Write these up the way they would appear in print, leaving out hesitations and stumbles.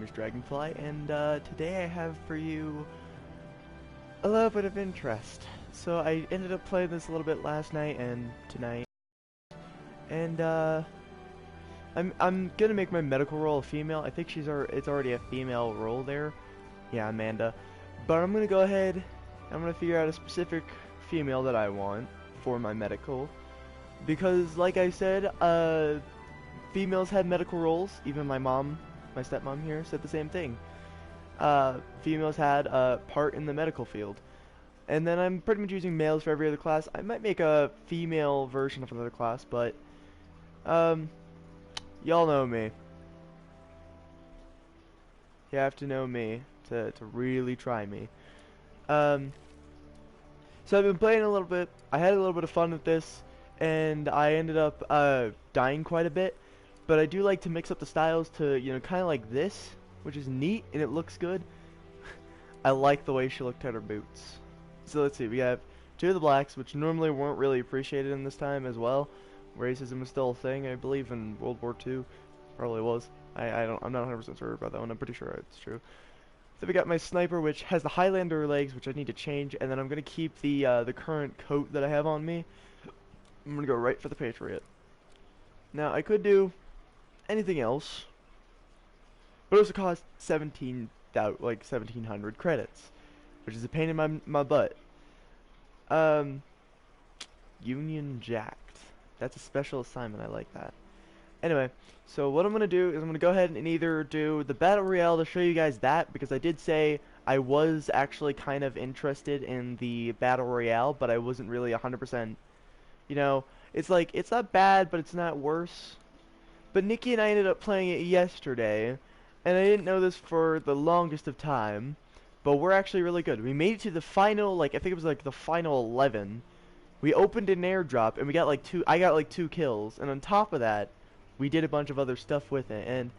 name is Dragonfly, and today I have for you a little bit of interest. So I ended up playing this a little bit last night and tonight, and I'm gonna make my medical role a female. I think it's already a female role there. Yeah, Amanda. But I'm gonna go ahead. I'm gonna figure out a specific female that I want for my medical, because like I said, females had medical roles. Even my mom, my stepmom here, said the same thing. Females had a part in the medical field. And then I'm pretty much using males for every other class. I might make a female version of another class, but um, y'all know me. You have to know me to really try me. Um, so I've been playing a little bit. I had a little bit of fun with this, and I ended up dying quite a bit. But I do like to mix up the styles to, kind of like this, which is neat and it looks good. I like the way she looked at her boots. So let's see, we have two of the blacks, which normally weren't really appreciated in this time as well. Racism was still a thing, I believe, in World War II. Probably was. I'm not 100% sure about that one. I'm pretty sure it's true. Then we got my sniper, which has the Highlander legs, which I need to change, and then I'm gonna keep the current coat that I have on me. I'm gonna go right for the Patriot. Now I could do anything else, but it also costs 1700 credits, which is a pain in my butt. Union Jacked. That's a special assignment. I like that. Anyway, so what I'm gonna do is I'm gonna go ahead and either do the Battle Royale to show you guys that, because I did say I was actually kind of interested in the Battle Royale, but I wasn't really 100%. It's like, it's not bad, but it's not worse. But Nikki and I ended up playing it yesterday, and I didn't know this for the longest of time, but we're actually really good. We made it to the final, I think it was like the final 11. We opened an airdrop, and we got I got like 2 kills, and on top of that, we did a bunch of other stuff with it, and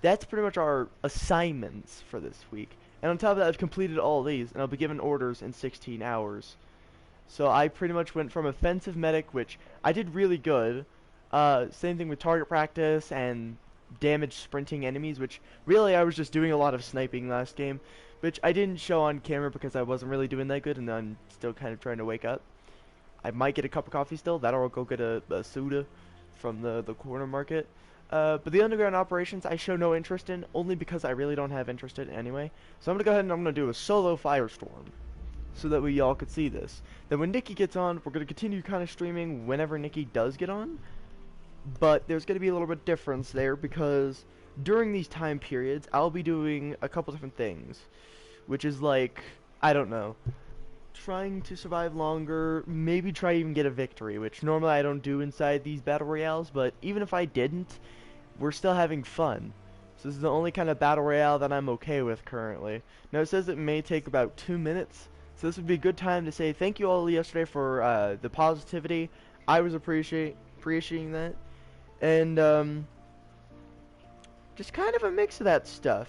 that's pretty much our assignments for this week. And on top of that, I've completed all of these, and I'll be given orders in 16 hours. So I pretty much went from offensive medic, which I did really good. Same thing with target practice and damage sprinting enemies, which really I was just doing a lot of sniping last game, which I didn't show on camera because I wasn't really doing that good, and I'm still kind of trying to wake up. I might get a cup of coffee still. That, or I'll go get a soda from the corner market. But the underground operations I show no interest in, only because I really don't have interest in it anyway. So I'm gonna go ahead and I'm gonna do a solo firestorm, so that way y'all could see this. Then when Nikki gets on, we're gonna continue kind of streaming whenever Nikki does get on. But there's gonna be a little bit difference there, because during these time periods I'll be doing a couple different things, which is like, I don't know, trying to survive longer, maybe try even get a victory, which normally I don't do inside these battle royales, but even if I didn't, we're still having fun. So this is the only kind of battle royale that I'm okay with currently. Now it says it may take about 2 minutes, so this would be a good time to say thank you all yesterday for the positivity. I was appreciating that, and just kind of a mix of that stuff.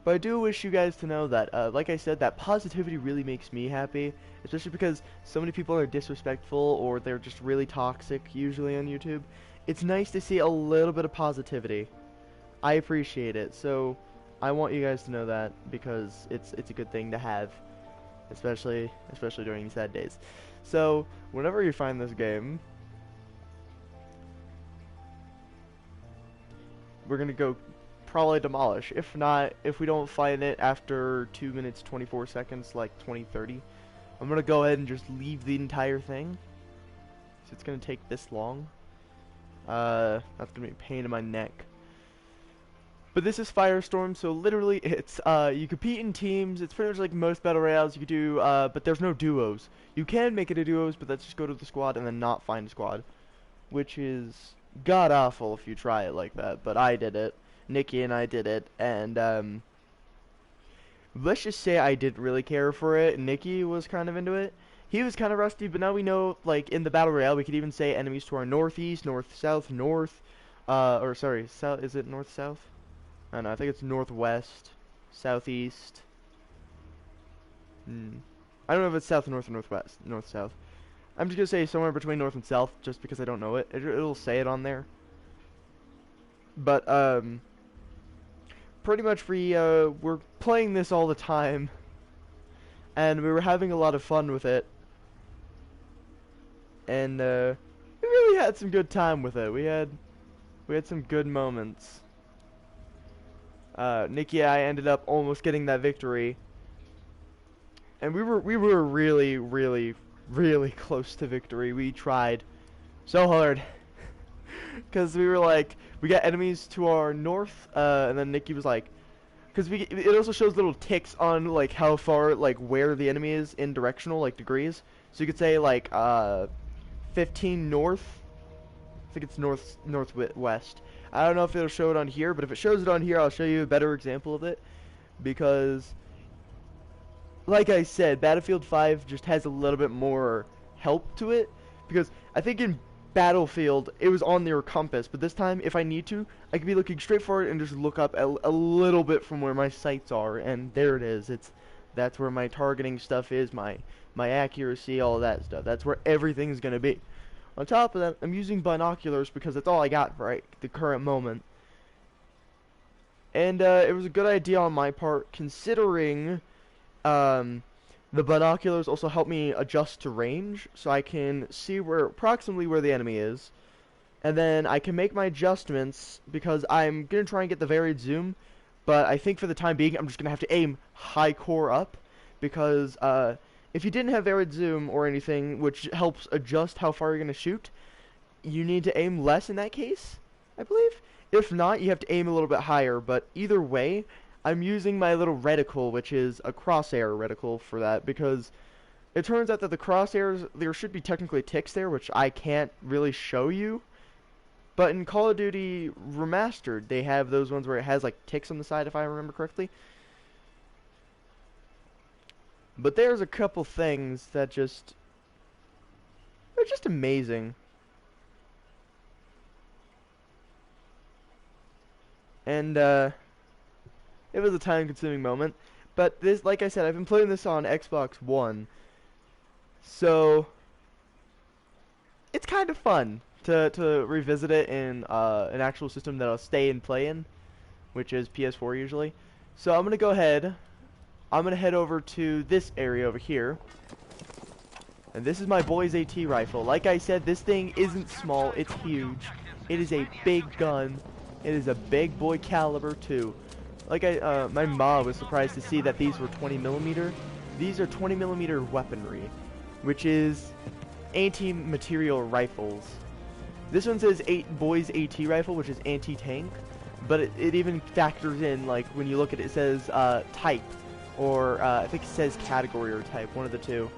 But I do wish you guys to know that, like I said, that positivity really makes me happy, especially because so many people are disrespectful or they're just really toxic usually on YouTube. It's nice to see a little bit of positivity. I appreciate it, so I want you guys to know that, because it's a good thing to have, especially during these sad days. So whenever you find this game, we're gonna go probably demolish. If not, if we don't find it after 2 minutes 24 seconds, like 20-30, I'm gonna go ahead and just leave the entire thing. So it's gonna take this long. That's gonna be a pain in my neck. But this is Firestorm, so literally it's you compete in teams. It's pretty much like most battle royales you could do, but there's no duos. You can make it a duos, but that's just go to the squad and then not find a squad, which is god awful if you try it like that. But I did it. Nikki and I did it, and let's just say I didn't really care for it. Nikki was kind of into it. He was kind of rusty, but now we know, like, in the Battle Royale, we could even say enemies to our northeast, north-south, north, or sorry, south, is it north-south? I don't know, I think it's northwest, southeast. I don't know if it's south, north, or northwest, north-south. I'm just gonna say somewhere between north and south, just because I don't know it. It'll say it on there. But pretty much we're playing this all the time, and we were having a lot of fun with it, and we really had some good time with it. We had some good moments. Nikki and I ended up almost getting that victory, and we were really, really, really close to victory. We tried so hard. Because we were like, we got enemies to our north, and then Nikki was like, because it also shows little ticks on like how far, like where the enemy is in directional, like degrees. So you could say like 15 north. I think it's northwest. I don't know if it'll show it on here, but if it shows it on here, I'll show you a better example of it. Because, like I said, Battlefield 5 just has a little bit more help to it. Because I think in Battlefield, it was on their compass, but this time, if I need to, I can be looking straight forward and just look up a little bit from where my sights are, and there it is. That's where my targeting stuff is, my accuracy, all of that stuff. That's where everything's gonna be. On top of that, I'm using binoculars because that's all I got right the current moment. And it was a good idea on my part, considering the binoculars also help me adjust to range, so I can see approximately where the enemy is. And then I can make my adjustments, because I'm going to try and get the varied zoom, but I think for the time being, I'm just going to have to aim high core up, because if you didn't have varied zoom or anything, which helps adjust how far you're going to shoot, you need to aim less in that case, I believe. If not, you have to aim a little bit higher, but either way, I'm using my little reticle, which is a crosshair reticle for that, because it turns out that the crosshairs, there should be technically ticks there, which I can't really show you. But in Call of Duty Remastered, they have those ones where it has like ticks on the side, if I remember correctly. But there's a couple things that they're just amazing. And it was a time-consuming moment, but this, like I said, I've been playing this on Xbox One, so it's kind of fun to revisit it in an actual system that I'll stay and play in, which is PS4 usually. So I'm gonna go ahead. I'm gonna head over to this area over here, and this is my boy's AT rifle. Like I said, this thing isn't small; it's huge. It is a big gun. It is a big boy caliber too. Like my mom was surprised to see that these were 20mm. These are 20mm weaponry, which is anti-material rifles. This one says boys AT rifle, which is anti-tank, but it even factors in, like when you look at it, it says type, or I think it says category or type, one of the two.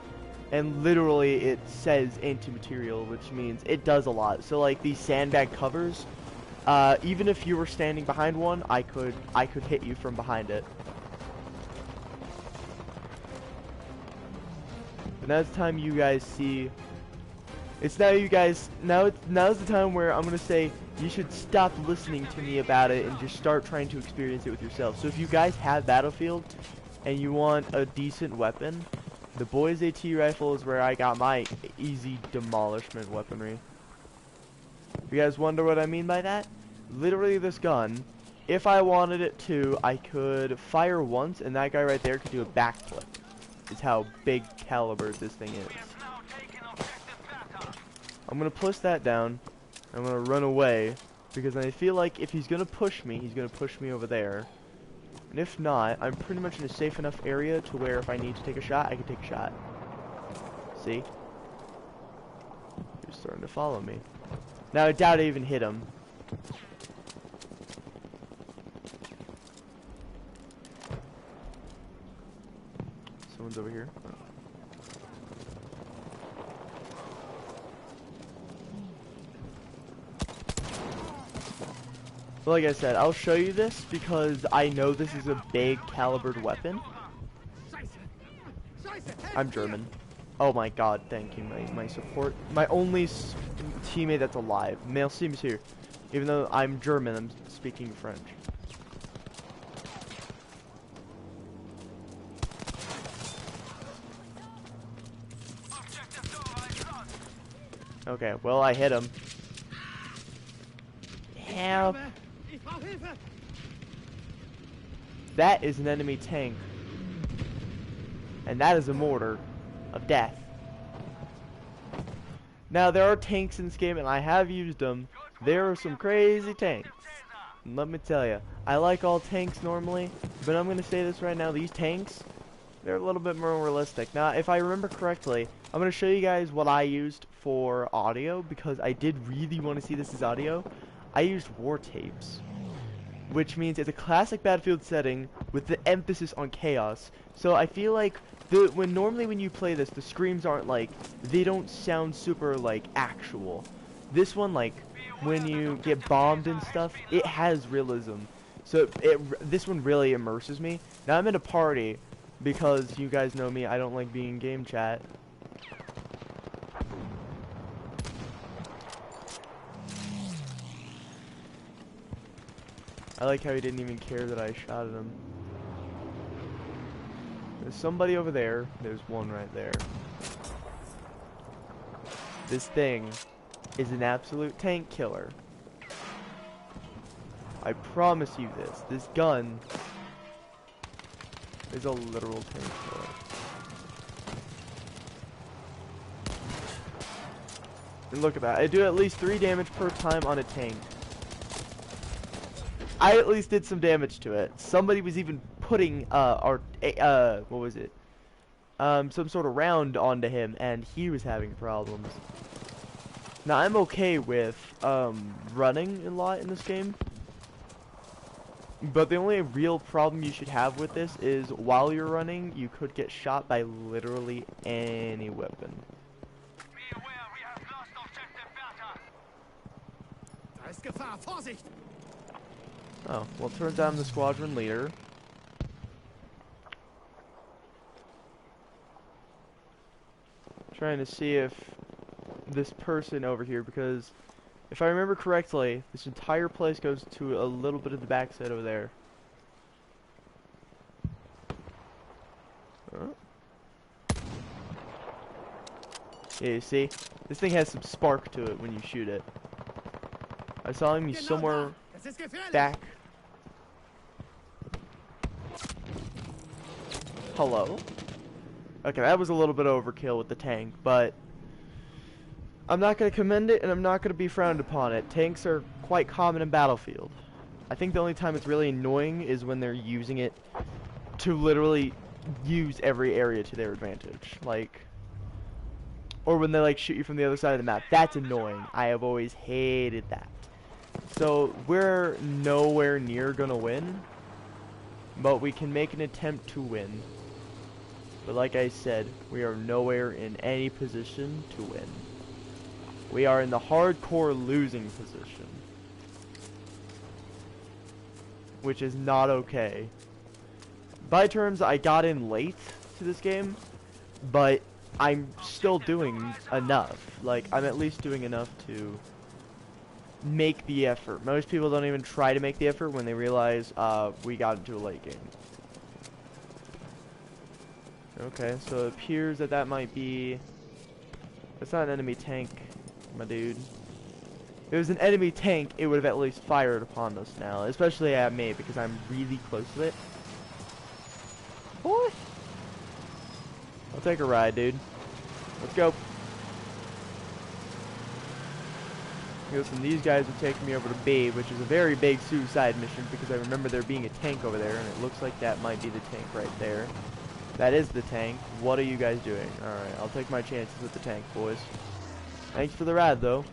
And literally it says anti-material, which means it does a lot. So like these sandbag covers, even if you were standing behind one, I could hit you from behind it. But now it's time you guys see. It's now you guys. Now's the time where I'm gonna say you should stop listening to me about it and just start trying to experience it with yourself. So if you guys have Battlefield and you want a decent weapon, the boys AT rifle is where I got my easy demolishment weaponry. You guys wonder what I mean by that? Literally this gun, if I wanted it to, I could fire once and that guy right there could do a backflip. Is how big caliber this thing is. I'm gonna push that down. I'm gonna run away because I feel like if he's gonna push me, he's gonna push me over there. And if not, I'm pretty much in a safe enough area to where if I need to take a shot, I can take a shot. See? He's starting to follow me. Now I doubt I even hit him. Someone's over here. Oh. But like I said, I'll show you this because I know this is a big calibered weapon. I'm German. Oh my god, thank you, my support. My only teammate that's alive. Merci, monsieur. Even though I'm German, I'm speaking French. Okay, well I hit him. Help! That is an enemy tank. And that is a mortar of death. Now, there are tanks in this game, and I have used them. There are some crazy tanks. And let me tell you, I like all tanks normally, but I'm going to say this right now, these tanks, they're a little bit more realistic. Now, if I remember correctly, I'm going to show you guys what I used for audio, because I did really want to see this as audio. I used war tapes, which means it's a classic Battlefield setting with the emphasis on chaos. So I feel like normally when you play this, the screams aren't like, they don't sound super like actual. This one, like when you get bombed and stuff, it has realism. So this one really immerses me. Now I'm in a party because you guys know me, I don't like being in game chat. I like how he didn't even care that I shot at him. There's somebody over there. There's one right there. This thing is an absolute tank killer. I promise you this. This gun is a literal tank killer. And look at that. I do at least 3 damage per time on a tank. I at least did some damage to it. Somebody was even putting what was it? Some sort of round onto him, and he was having problems. Now I'm okay with running a lot in this game, but the only real problem you should have with this is while you're running, you could get shot by literally any weapon. Oh, well, it turns out I'm the squadron leader. Trying to see if this person over here, because if I remember correctly, this entire place goes to a little bit of the backside over there. Huh? Yeah, you see? This thing has some spark to it when you shoot it. I saw him, he's somewhere back. Hello? Okay, that was a little bit overkill with the tank, but I'm not going to commend it, and I'm not going to be frowned upon it. Tanks are quite common in Battlefield. I think the only time it's really annoying is when they're using it to literally use every area to their advantage. Like, or when they like shoot you from the other side of the map. That's annoying. I have always hated that. So we're nowhere near gonna win, but we can make an attempt to win. But like I said, we are nowhere in any position to win. We are in the hardcore losing position, which is not okay. By terms, I got in late to this game, but I'm still doing enough. Like, I'm at least doing enough to make the effort. Most people don't even try to make the effort when they realize we got into a late game. Okay, so it appears that that might be... That's not an enemy tank, my dude. If it was an enemy tank, it would have at least fired upon us now. Especially at me, because I'm really close to it. Boy! I'll take a ride, dude. Let's go. Listen, these guys are taking me over to B, which is a very big suicide mission, because I remember there being a tank over there, and it looks like that might be the tank right there. That is the tank. What are you guys doing? Alright, I'll take my chances with the tank, boys. Thanks for the ride, though.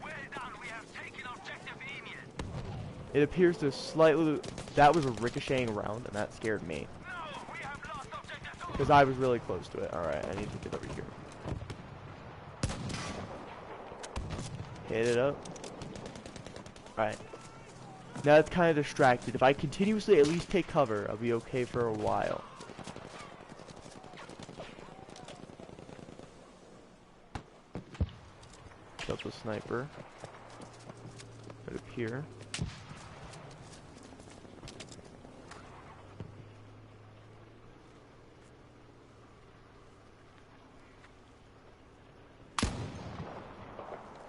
Well done, we have taken objective Emian. It appears to slightly... That was a ricocheting round, and that scared me. No, we have lost objective. Because I was really close to it. Alright, I need to get over here. Hit it up. Alright. Now it's kind of distracted. If I continuously at least take cover, I'll be okay for a while. Up a sniper. Right up here.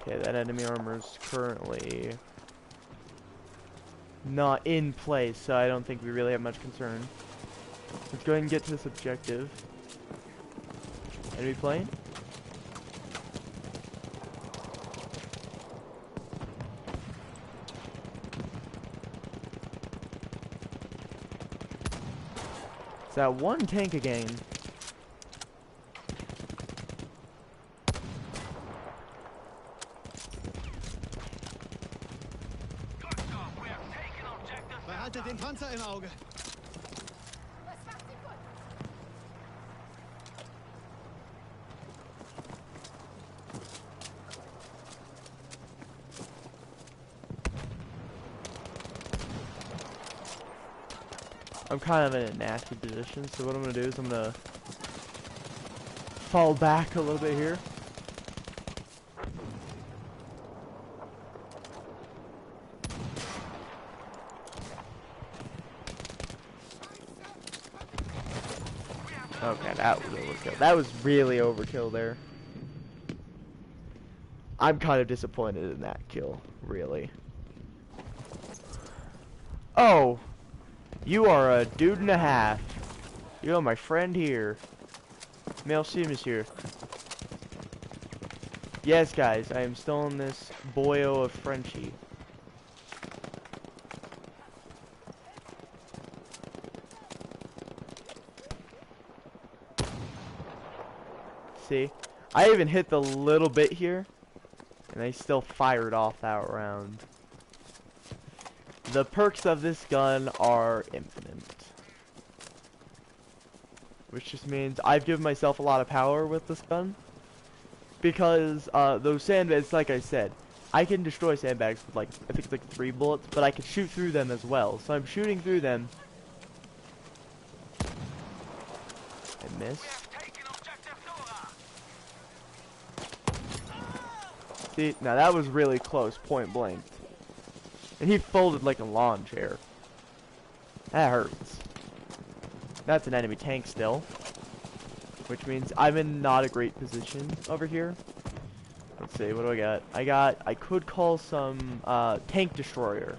Okay, that enemy armor is currently not in place, so I don't think we really have much concern. Let's go ahead and get to this objective. Enemy plane? It's that one tank again. Good job. We have taken objective Behaltet den Panzer im Auge. I'm kind of in a nasty position, so what I'm gonna do is I'm gonna fall back a little bit here. Okay, that was overkill. That was really overkill there. I'm kind of disappointed in that kill, really. Oh! You are a dude and a half. You are my friend here. Merci, monsieur. Yes, guys, I am still in this boyo of Frenchie. See? I even hit the little bit here, and I still fired off that round. The perks of this gun are infinite. Which just means I've given myself a lot of power with this gun. Because those sandbags, like I said, I can destroy sandbags with like, I think it's like 3 bullets, but I can shoot through them as well. So I'm shooting through them. I missed. We have taken objective Nora. See, now that was really close, point blank. And he folded like a lawn chair. That hurts. That's an enemy tank still. Which means I'm in not a great position over here. Let's see, what do I got? I could call some tank destroyer.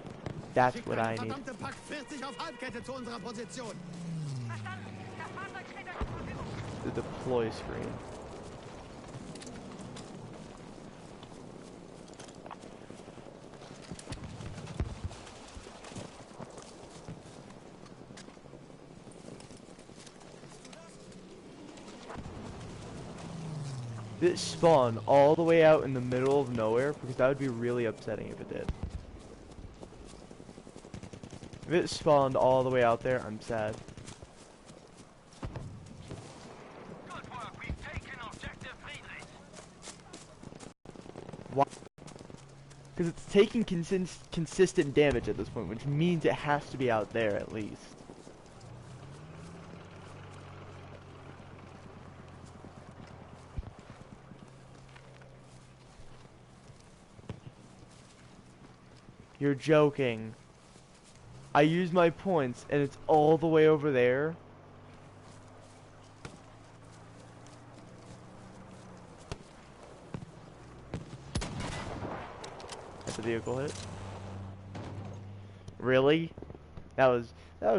That's Schickt what eine I need. verdammte Pack 40 auf Halbkette zu unserer Position. Verstanden. Das Fahrzeug steht euch zur Verfügung. The deploy screen. Did it spawn all the way out in the middle of nowhere? Because that would be really upsetting if it did. If it spawned all the way out there, I'm sad. Good work. We've taken objective Friedrich. Why? Because it's taking consistent damage at this point, which means it has to be out there at least. You're joking. I use my points and it's all the way over there. That's a vehicle hit. Really? That was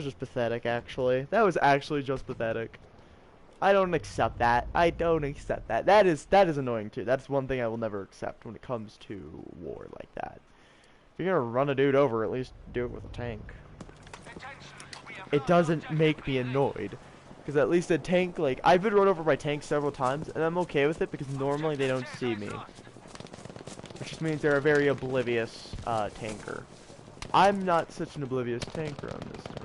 just pathetic actually. That was actually just pathetic. I don't accept that. I don't accept that. That is annoying too. That's one thing I will never accept when it comes to war like that. If you're gonna run a dude over, at least do it with a tank. Attention. We have It lost doesn't objective make me Friedrich. annoyed. Because at least a tank, like, I've been run over by tanks several times, and I'm okay with it because normally they don't see me. Which just means they're a very oblivious tanker. I'm not such an oblivious tanker on this turn.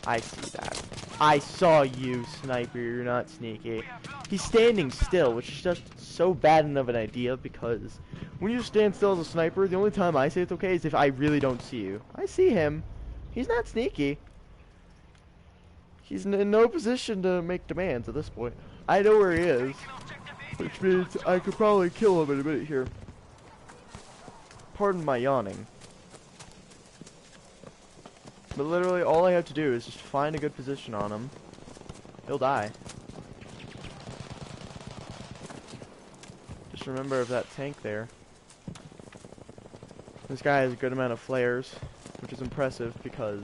I see that. I saw you, sniper. You're not sneaky. He's standing still, which is just so bad enough an idea because when you stand still as a sniper, the only time I say it's okay is if I really don't see you. I see him. He's not sneaky. He's in no position to make demands at this point. I know where he is, which means I could probably kill him in a minute here. Pardon my yawning. But literally all I have to do is just find a good position on him. He'll die. Just remember of that tank there. This guy has a good amount of flares, which is impressive because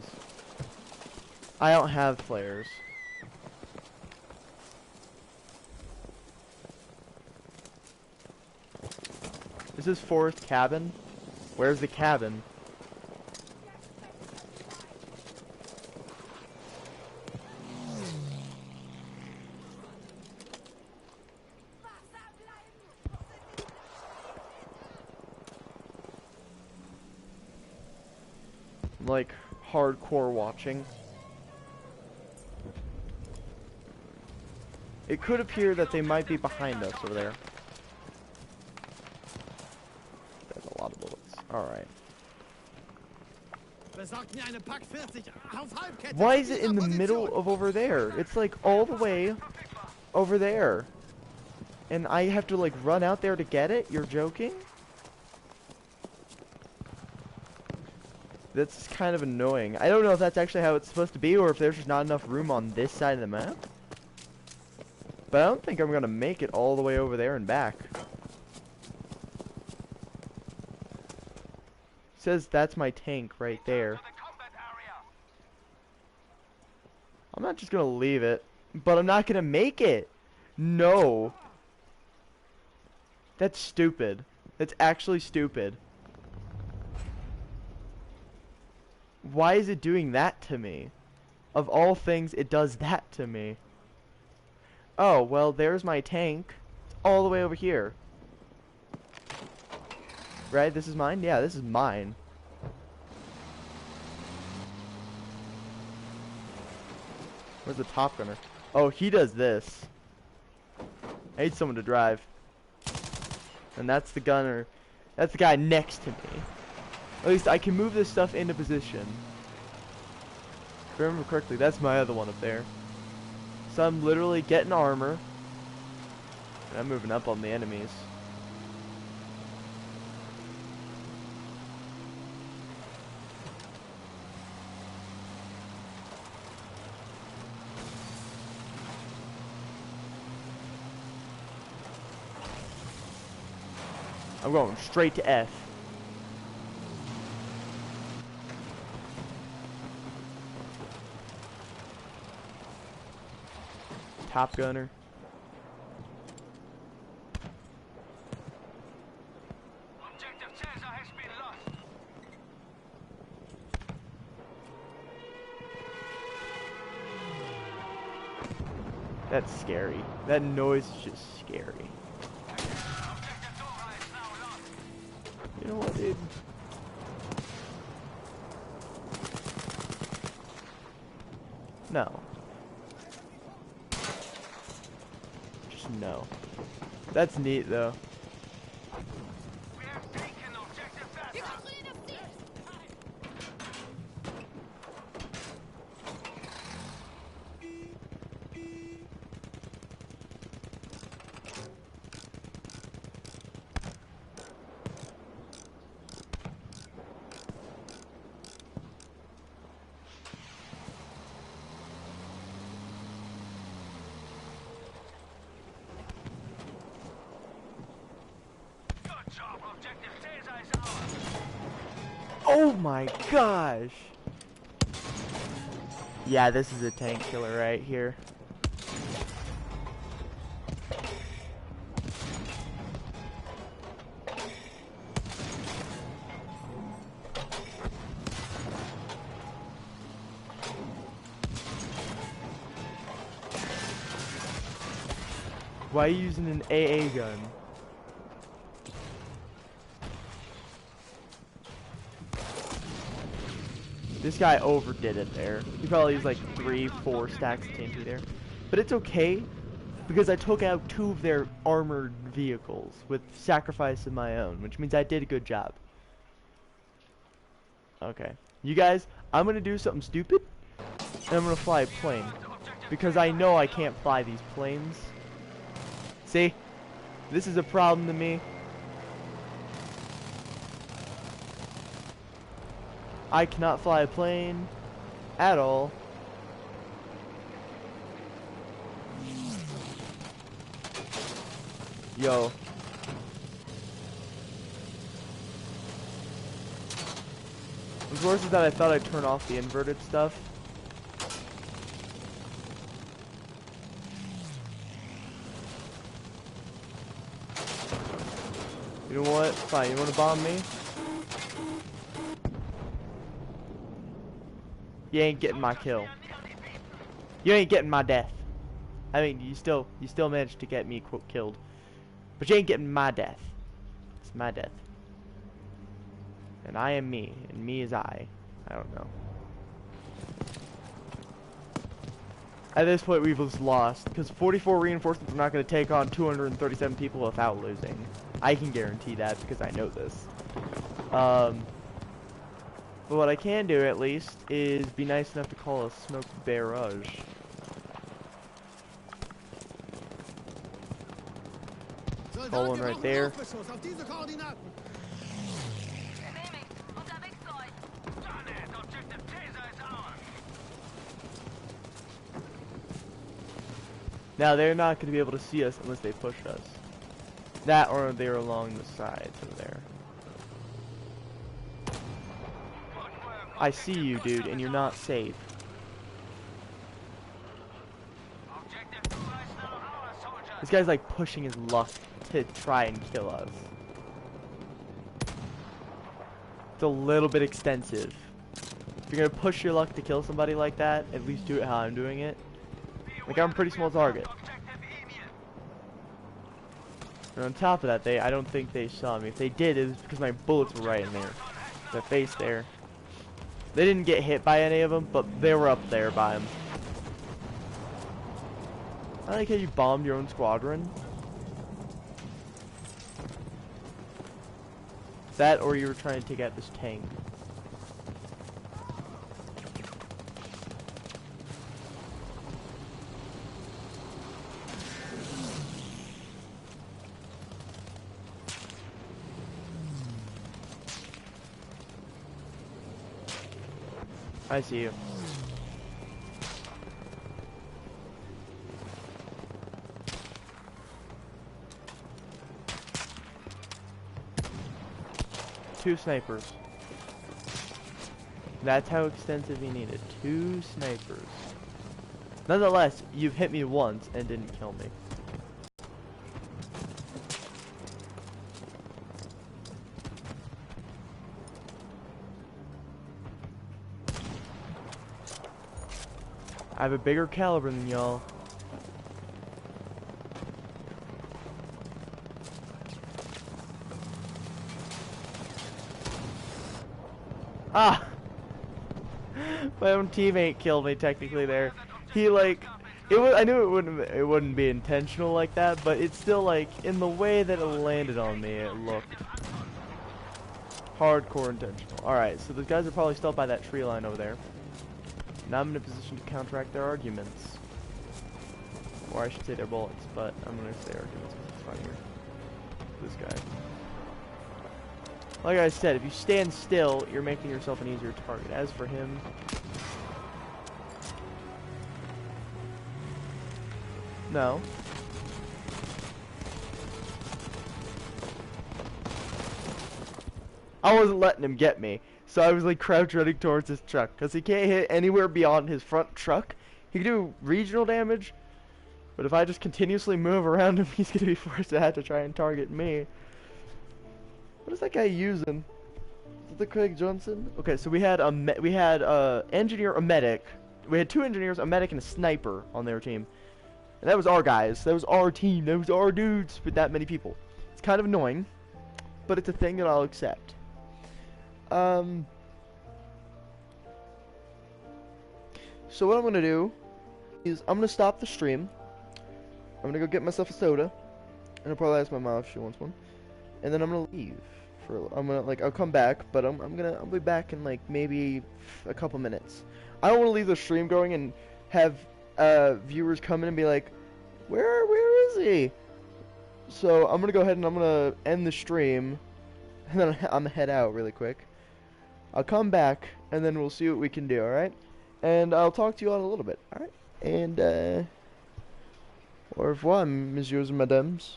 I don't have flares. This is fourth cabin. Where's the cabin? Like hardcore watching. It could appear that they might be behind us over there. There's a lot of bullets. Alright. Besorgt mir eine Pack 40 auf Halbkette. Why is it in the middle of over there? It's like all the way over there. And I have to like run out there to get it? You're joking? That's kind of annoying. I don't know if that's actually how it's supposed to be or if there's just not enough room on this side of the map. But I don't think I'm gonna make it all the way over there and back. Says that's my tank right there. I'm not just gonna leave it, but I'm not gonna make it. No. That's stupid. That's actually stupid. Why is it doing that to me? Of all things, it does that to me. Oh, well, there's my tank. It's all the way over here. Right? This is mine? Yeah, this is mine. Where's the top gunner? Oh, he does this. I need someone to drive. And that's the gunner. That's the guy next to me. At least I can move this stuff into position. If I remember correctly, that's my other one up there. So I'm literally getting armor. And I'm moving up on the enemies. I'm going straight to F. Top gunner. Objective Caesar has been lost. That's scary. That noise is just scary. Objective Dora is now lost. You know what, dude? No. Just no. That's neat, though. We have taken objective Beta. Good job, objective Caesar is ours. Oh my gosh! Yeah, this is a tank killer right here. Why are you using an AA gun? This guy overdid it there. He probably used like 3-4 stacks of TNT there. But it's okay, because I took out 2 of their armored vehicles with sacrifice of my own, which means I did a good job. Okay. You guys, I'm going to do something stupid, and I'm going to fly a plane. Because I know I can't fly these planes. See? This is a problem to me. I cannot fly a plane at all. Yo. What's worse is that I thought I'd turn off the inverted stuff. You know what? Fine, you wanna bomb me? You ain't getting my kill. You ain't getting my death. I mean, you still managed to get me quote killed. But you ain't getting my death. It's my death. And I am me, and me is I. I don't know. At this point, we've just lost, because 44 reinforcements are not going to take on 237 people without losing. I can guarantee that, because I know this. But what I can do, at least, is be nice enough to call a smoke barrage. Call one right there. Aufbeschuss auf diese Koordinaten. Genehmigt. Unterwegs zu euch. Done it. Objective Taser is ours. Now, they're not going to be able to see us unless they push us. That, or they're along the sides of there. I see you, dude, and you're not safe. Objective 2 is now ours, soldiers. This guy's like pushing his luck to try and kill us. It's a little bit extensive. If you're gonna push your luck to kill somebody like that, at least do it how I'm doing it. Like, I'm a pretty small target. And on top of that, I don't think they saw me. If they did, it was because my bullets were right in there. Their face there. They didn't get hit by any of them, but they were up there by them. I like how you bombed your own squadron. That, or you were trying to take out this tank. I see you. Two snipers. That's how extensive you need it. Two snipers. Nonetheless, you've hit me once and didn't kill me. I have a bigger caliber than y'all. Ah! My own teammate killed me technically there. He like, I knew it wouldn't be intentional like that, but it's still like, in the way that it landed on me, it looked hardcore intentional. Alright, so the guys are probably still by that tree line over there. Now I'm in a position to counteract their arguments. Or I should say their bullets, but I'm gonna say arguments because it's funnier. This guy. Like I said, if you stand still, you're making yourself an easier target. As for him... No. I wasn't letting him get me. So I was like crouch running towards his truck. Because he can't hit anywhere beyond his front truck. He can do regional damage. But if I just continuously move around him, he's going to be forced to have to try and target me. What is that guy using? Is it the Craig Johnson? Okay, so we had a engineer, a medic. We had two engineers, a medic, and a sniper on their team. And that was our guys. That was our team. That was our dudes with that many people. It's kind of annoying, but it's a thing that I'll accept. So what I'm gonna do is I'm gonna stop the stream. I'm gonna go get myself a soda, and I'll probably ask my mom if she wants one. And then I'm gonna leave I'll come back, but I'll be back in like maybe a couple minutes. I don't want to leave the stream going and have viewers come in and be like, where is he? So I'm gonna go ahead and I'm gonna end the stream, and then I'm gonna head out really quick. I'll come back, and then we'll see what we can do, alright? And I'll talk to you all in a little bit, alright? And, au revoir, messieurs and madames.